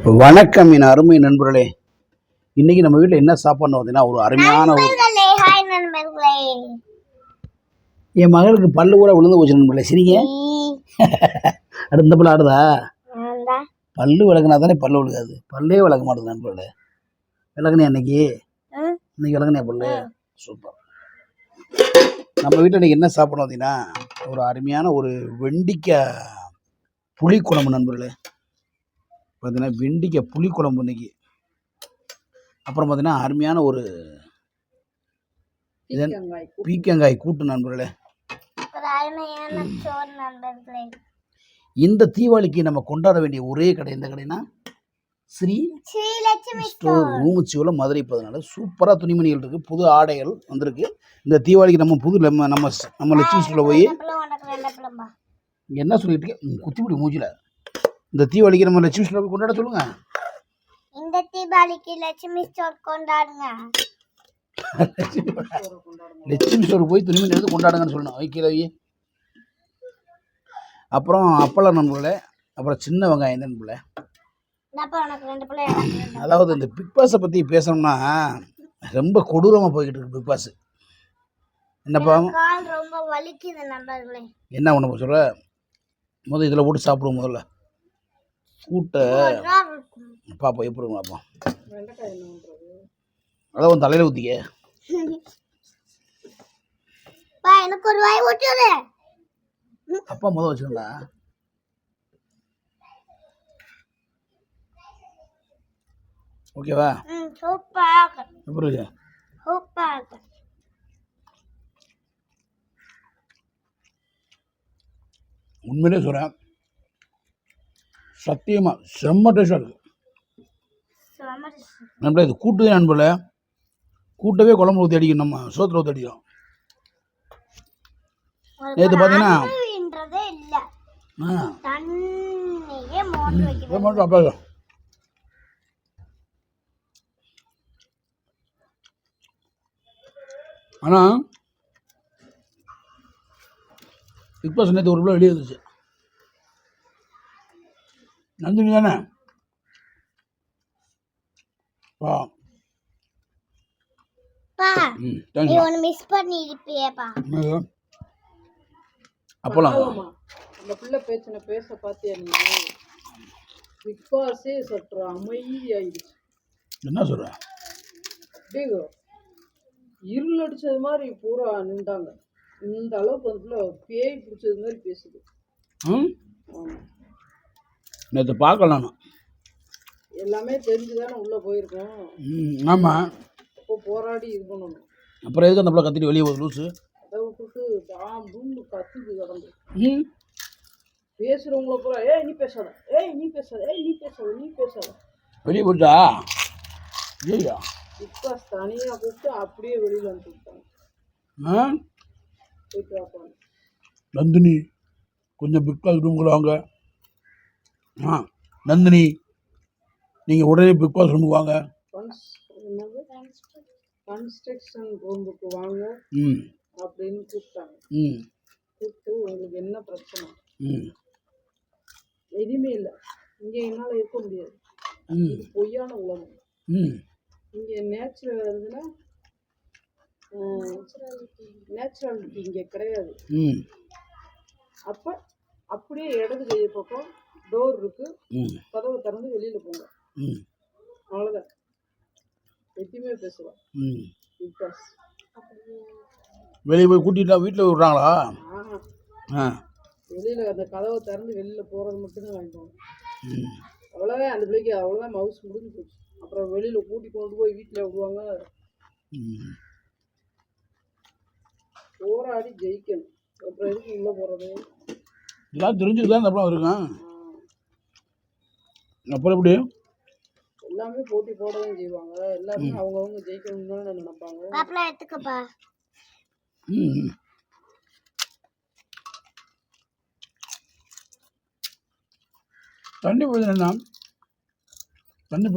வணக்கம் என் அருமை நண்பர்களே. இன்னைக்கு நம்ம வீட்டில் என்ன சாப்பாடு பார்த்தீங்கன்னா ஒரு அருமையான என் மகளுக்கு பல்லு கூட விழுந்து போச்சு நண்பர்களே. சரிங்க அடுத்த பல்லு ஆடுதா? பல்லு விளக்குனா தானே பல்லு விழுகாது. பல்லே விளக்க மாட்டேது நண்பர்களே. விளக்குனே இன்னைக்கு விளக்குனே பல்லு. சூப்பர். நம்ம வீட்டில் இன்னைக்கு என்ன சாப்பிடணும் பார்த்தீங்கன்னா ஒரு அருமையான ஒரு வெண்டிக்காய் புளிக்குழம்பு நண்பர்களே. பார்த்தீங்கன்னா வெண்டிக்காய் புளிக்குழம்பு இன்னைக்கு. அப்புறம் பார்த்தீங்கன்னா அருமையான ஒரு பீக்கங்காய் கூட்டு நண்பர்களே. இந்த தீபாவளிக்கு நம்ம கொண்டாட வேண்டிய ஒரே கடை எந்த கடைனா ஸ்ரீ ஸ்டோர் ஊமுச்சியூல மதுரை 14. சூப்பராக துணிமணிகள் இருக்குது, புது ஆடைகள் வந்திருக்கு. இந்த தீபாவளிக்கு நம்ம புது நம்ம லட்சுமி ஸ்டோரில் போய் என்ன சொல்லிட்டு இருக்கேன் குத்திப்பிடி மூஞ்சில. இந்த தீபாவளிக்கு நம்ம லட்சுமி ஸ்டோர் கொண்டாட சொல்லுங்க. இந்த தீபாவளிக்கு லட்சுமி ஸ்டோர் கொண்டாடுங்க. லட்சுமி ஸ்டோர் போய் துணிமணி எடுத்து கொண்டாடுங்கன்னு சொல்லணும். வைக்கலவி. அப்புறம் அப்பளம் நண்பர்களே. அப்புறம் சின்ன வெங்காயம் நண்பர்களே. அதாவது இந்த பிக் பாஸை பற்றி பேசணும்னா ரொம்ப கொடூரமாக போய்கிட்டு இருக்கு பிக் பாஸ். என்னப்பா ரொம்ப வலிக்குது நண்பர்களே. என்ன ஒன்று சொல்ற? முதல்ல இதில் போட்டு சாப்பிடுவோம். முதல்ல கூட்ட பாப்பா எப்படி பாப்பா. அதான் உன் தலையில ஊத்திக்க. எனக்கு ஒரு வாய் ஊற்றுது. அப்பா முதல் வச்சுருந்தா ஓகேவா? சூப்பரா எப்படி இருக்கு? சூப்பரா இருக்கு. உண்மையிலே சொல்கிறேன், சத்தியமாக செம்ம டேஸ்டாக இருக்குது நண்பர்களே. இது கூட்டுதே நண்பர்களே. கூட்டவே குழம்பு ஊற்றி அடிக்கும், நம்ம சோத்துல ஊற்றி அடிக்கும். நேற்று பார்த்தீங்கன்னா அப்பா ஆனால் பிக் பாஸ் நேற்று ஒரு பிள்ளை வெளியே இருந்துச்சு. நந்தினி தானே? அப்போலாம் அந்த பிள்ளை பேச பார்த்தியா நீ? பிக் பாஸே சற்று அமைதியாயிடுச்சு. என்ன சொல்ற? அப்படியே இருள் அடிச்சது மாதிரி பூரா நின்றாங்க. இந்த அளவுக்கு வந்து பேய் பிடிச்சது மாதிரி பேசுது. நேற்று பார்க்கலாம். எல்லாமே தெரிஞ்சுதானே உள்ள போயிருக்கோம். ஆமாம். அப்போ போராடி இது பண்ணணும். அப்புறம் எதுக்கு அந்த பிள்ளை கத்திட்டு வெளியே போகுது லூஸு? அதை விட்டுட்டு டாம் ரூம் கத்துது கடந்து பேசுறவங்கள பூரா ஏய் நீ பேசாத, ஏய் நீ பேசாத, ஏய் நீ பேசாத, நீ பேசாத. வெளியே போயிட்டா? ஐயா பிக்காஸ் தனியாக கூப்பிட்டு அப்படியே வெளியில் வந்து விட்டாங்க. போயிட்டு வாப்பாங்க. நந்தினி கொஞ்சம் பிக்காஸ் ரூமுக்குள்ள வாங்க. நந்தினி நீங்கள் உடனே பிக் பாஸ் ரூமுக்கு வாங்க. கன்ஸ்ட்ரக்ஷன் ரூமுக்கு வாங்க அப்படின்னு கூப்பிட்டாங்க. கூப்பிட்டு உங்களுக்கு என்ன பிரச்சனை? எதுவுமே இல்லை, இங்கே என்னால் இருக்க முடியாது. இது பொய்யான உலகம். இங்கே நேச்சுரல் இருந்துன்னா நேச்சுராலிட்டி இங்கே கிடையாது. அப்போ அப்படியே இடது கையை பக்கம் டோர் இருக்கு, கதவை திறந்து வெளியில போங்க. அவ்வளோதான். எதுவுமே பேசுவான். வெளியே போய் கூட்டிட்டா வீட்டில் விடுறாங்களா? வெளியில அந்த கதவை திறந்து வெளியில போறது மட்டும்தான் வாங்கிக்குவாங்க. அவ்வளோதான். அந்த பிள்ளைக்கு அவ்வளோதான் மவுஸ் முடிஞ்சு போச்சு. அப்புறம் வெளியில கூட்டி கொண்டு போய் வீட்டில் விடுவாங்க. போராடி ஜெயிக்கணும். அப்புறம் எதுக்கு உள்ள போறது? இதெல்லாம் தெரிஞ்சுதான் அப்புறம் இருக்கும். அப்புறம் எப்படி எல்லாமே போட்டி போடவும் செய்வாங்க. எல்லாருமே அவங்கவுங்க ஜெயிக்கணும்னு நினைப்பாங்க. எடுத்துக்கப்பா. தண்ணி பிரச்சனை. தண்ணி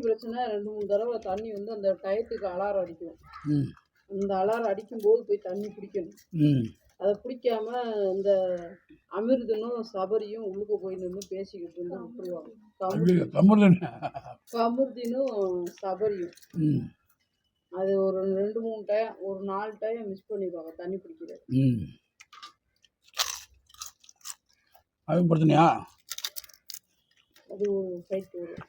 பிரச்சனை 2-3 தடவை தண்ணி வந்து அந்த டயத்துக்கு அலாரம் அடிக்கும். அந்த அலாரம் அடிக்கும்போது போய் தண்ணி பிடிக்கணும். அதை பிடிக்காம இந்த அமிர்தனும் சபரியும் உள்ளுக்கு போய் நின்று பேசிக்கிட்டு இருந்து விட்டுருவாங்க. கமுர்தினும் சபரியும் ம் அது ஒரு 2-3 டைம், ஒரு 4 டைம் மிஸ் பண்ணிடுவாங்க தண்ணி பிடிக்கிறது. ம் அது பிரச்சனையா? அது ஒரு ஃபைட் வரும்.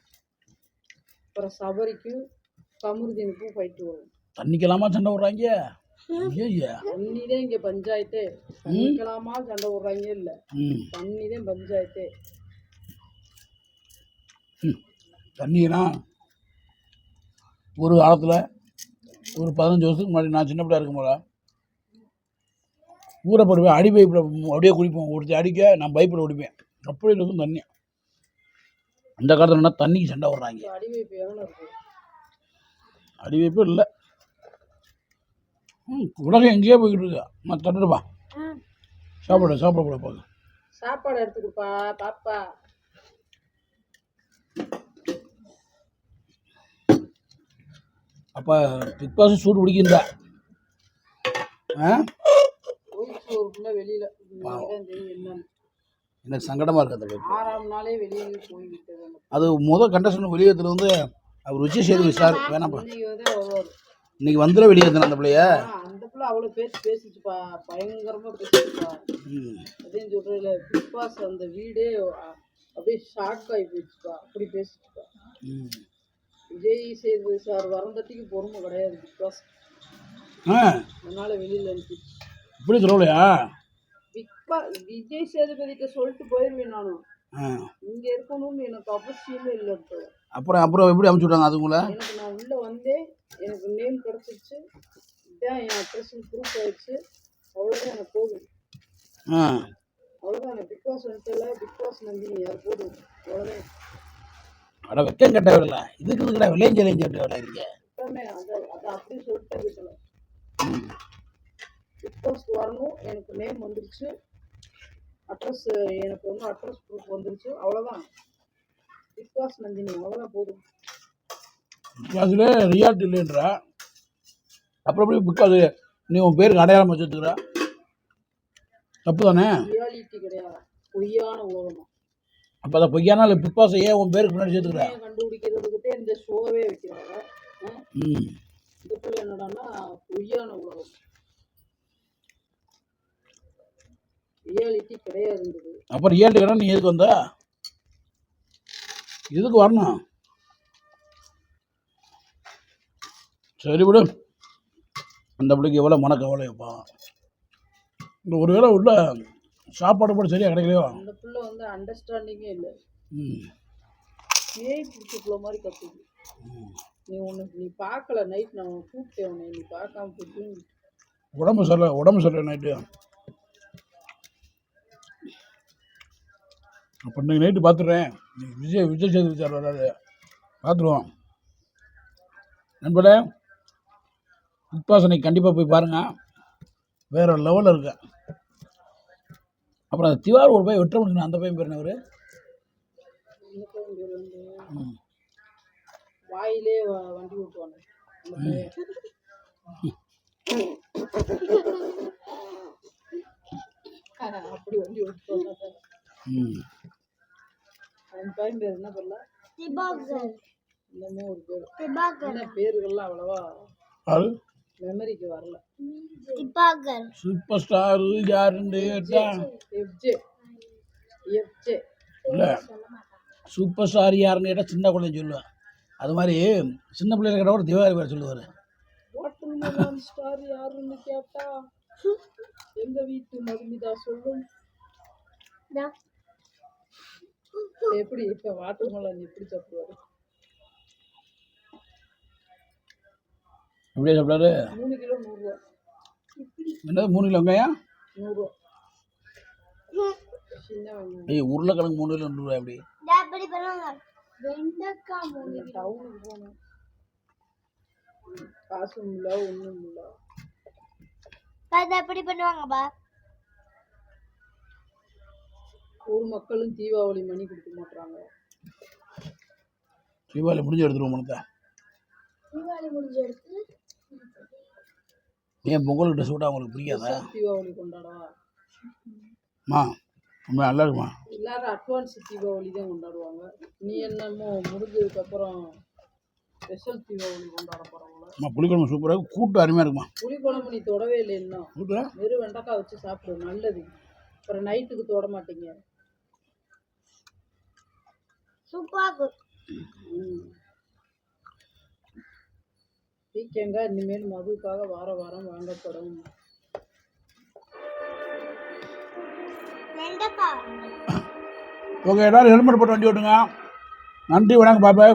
அப்புறம் சபரிக்கும் கமுர்தீனுக்கும் ஃபைட் வரும். தண்ணிக்கெல்லாமா சண்டை விட்றாங்க? ஐயா தண்ணி தான் இங்கே பஞ்சாயத்தே. தண்ணிக்கலாமா சண்டை விட்றாங்க இல்லை, ம் தண்ணி தான் பஞ்சாயத்தே. தண்ணினா ஒரு காலத்தில் ஒரு 15 வருஷத்துக்கு முன்னாடி நான் சின்ன பிள்ளையா இருக்கும் போல ஊறப்படுவேன், அடி பைப்பில் அப்படியே குடிப்போம். ஒருத்தி அடிக்க நான் பைப்பில் குடிப்பேன். அப்படியே இருக்கும் தண்ணி. அந்த காலத்தில் என்ன தண்ணிக்கு சண்டை விட்றாங்க? அடி வைப்பு எவ்வளோ இருக்கு? அடி வைப்பு இல்லை. உலகம் எங்கேயோ போய்கிட்டு இருக்கா. நான் தட்டுப்பா சாப்பிட போகுது. சாப்பாடு எடுத்துக்கப்பா பாப்பா. அப்போ பிக் பாஸ் சூடு பிடிக்குந்தா? போயிடுச்சு ஒரு பிள்ளை வெளியில. தெரியும் என்னன்னு. எனக்கு சங்கடமாக இருக்குது அந்த பைப்பு. 6ஆம் நாளே வெளியே போய்விட்டது. அது முதல் கண்டஸ்டன் வெளியேற்றல வந்து அவர் ருச்சி செய்து சார் வேணாப்பா. இன்னைக்கு வந்து வருவார். இன்னைக்கு வந்துட வெளியேற்றின அந்த பிள்ளைய. அந்த பிள்ளை அவ்வளோ பேசிச்சுப்பா, பயங்கரமா பேசிச்சுப்பா. அதையும் சொல்றதுல பிக் பாஸ் அந்த வீடே அப்படியே ஷாக் ஆகி போயிடுச்சுப்பா, அப்படி பேசிச்சுப்பா. விஜய் சேதுபதி சார் வரந்தட்டிக்கு பொறுமை கிடையாது பிக் பாஸ். அதனால வெளியில அனுப்பிச்சு. இப்படி சொல்லலையா? பிக் பாஸ் விஜய் சேதுபதிக்கு சொல்லிட்டு போயிடுவேன் நானும். இங்க இருக்கணும்னு எனக்கு அவசியமே இல்லை. அப்புறம் எப்படி அமுச்சு விட்டாங்க அதுக்குள்ள? எனக்கு நான் உள்ள வந்தேன், எனக்கு நேம் கிடைச்சிருச்சு, இதான் என் அட்ரஸ் ப்ரூஃப் ஆயிடுச்சு, அவ்வளோதான் எனக்கு போதும். அவ்வளோதான். எனக்கு பிக் பாஸ் வந்துட்டல, பிக் பாஸ் நந்தினி யார் போதும், அவ்வளோதான். அட வெக்கம் கட்டவில்லை இதுக்கு கூட விளைஞ்சலையும் கேட்டு இருக்கீங்க. எப்பவுமே அதை அப்படியே சொல்லிட்டு வீட்டில் பிக் பாஸ்க்கு வரணும். எனக்கு நேம் வந்துருச்சு, அட்ரஸ் எனக்கு வந்து அட்ரஸ் ப்ரூஃப் வந்துருச்சு, அவ்வளோதான். பிக் பாஸ் நந்தினி அவ்வளோதான் போதும். அதில் ரியாலிட்டி இல்லைன்றா. அப்புறம் எப்படி பிக் பாஸ் நீ உன் பேருக்கு அடையாளம் வச்சுருக்குற? தப்பு தானே? ரியாலிட்டி கிடையாது, பொய்யான உலகம். அப்போ அதை பொய்யானா பிக் பாஸ் ஏன் உன் பேருக்கு முன்னாடி சேர்த்துக்கிற? கண்டுபிடிக்கிறதுக்கிட்டே இந்த ஷோவே வைக்கிறாங்க. இதுக்குள்ள என்னடான்னா பொய்யான உலகம், ரியாலிட்டி கிடையாதுன்றது. அப்போ ரியாலிட்டி கிடையாது. நீ எதுக்கு வந்த? எதுக்கு வரணும்? சரி விடு. அந்த பிள்ளைக்கு எவ்வளோ மனக்கவலைப்பா. இந்த ஒரு வேளை உள்ள சாப்பாடு கூட சரியாக கிடைக்கலையோ? அந்த பிள்ளை வந்து அண்டர்ஸ்டாண்டிங்கே இல்லை. ஏய் பிடிச்சிக்குள்ள மாதிரி கற்றுக்கு. நீ பார்க்கல நைட், நான் கூப்பிட்டேன் உன்னை, நீ பார்க்காம போயிட்டு. உடம்பு சரியில்லை நைட்டு. அப்போ இன்னைக்கு நைட்டு பார்த்துடுறேன். விஜய் சேதுபதி சார் வராது, பார்த்துருவோம். நண்பர்களே, பிக் பாஸ் இன்னைக்கு கண்டிப்பாக போய் பாருங்கள், வேறு லெவலில் இருக்கு. அப்புறம் அந்த திவாரூர் போய் வெட்ட முடியும். அந்த பையன் பேர் என்ன? வாயிலே வண்டி ஓட்டுவாங்க அப்படி வண்டி ஓட்டுவாங்க. அந்த பையன் பேர் என்ன பண்ணல? இன்னமும் ஒரு பேர் என்ன பேருகள்லாம் அவ்வளவா மெமரிக்கு வரல. சூப்பர் ஸ்டார் யாருன்னு கேட்டா இல்லை, சூப்பர் ஸ்டார் யாருன்னு கேட்டால் சின்ன குழந்தை சொல்லுவேன். அது மாதிரி சின்ன பிள்ளைங்க கேட்டால் கூட திவாரி பேர் சொல்லுவார். ஸ்டார் யாருன்னு கேட்டா எங்க வீட்டு மதுமிதா சொல்லும். எப்படி இப்ப வாட்டர் மலன் எப்படி சாப்பிடுவாரு? எப்படியா சாப்பிடாரு? 3 கிலோ 100 ரூபா. என்னது 3 கிலோ வெங்காயம் 100 ரூபா? சின்ன வெங்காயம். ஏய், உருளைக்கிழங்கு 3 கிலோ 100 ரூபா எப்படி? டவுனுக்கு போகணும், காசும் இல்லை ஒன்றும் இல்லை. எப்படி பண்ணுவாங்கப்பா? ஒரு மக்களும் தீபாவளி மணி கொடுக்க மாட்டாங்க. தீபாவளி முடிஞ்சு எடுத்துருவோம். மனத்தை தீபாவளி முடிஞ்சு எடுத்து ஏன் பொங்கல் ட்ரெஸ் விட்டா உங்களுக்கு பிடிக்காதா? ஸ்பெஷல் தீபாவளி கொண்டாடவா? அம்மா ரொம்ப நல்லா இருக்குமா? எல்லாரும் அட்வான்ஸ் தீபாவளி தான் கொண்டாடுவாங்க. நீ என்னமோ முடிஞ்சதுக்கப்புறம் ஸ்பெஷல் தீபாவளி கொண்டாட போகிறவங்கள. அம்மா புளிக்குழம்பு சூப்பராக இருக்கும், கூட்டு அருமையாக இருக்குமா? புளிக்குழம்பு நீ தொடவே இல்லை இன்னும். கூட்டு வெறும் வெண்டைக்காய் வச்சு சாப்பிடு, நல்லது. அப்புறம் நைட்டுக்கு தொட மாட்டீங்க. சூப்பராக பீக்கங்காய் இனிமேல் மதுவுக்காக வார வாரம் வாங்கப்படும். வெண்டைக்காய். ஓகே, எல்லோரும் ஹெல்மெட் போட்டு வண்டி ஓட்டுங்க. நன்றி, வணக்கம் பாப்பா.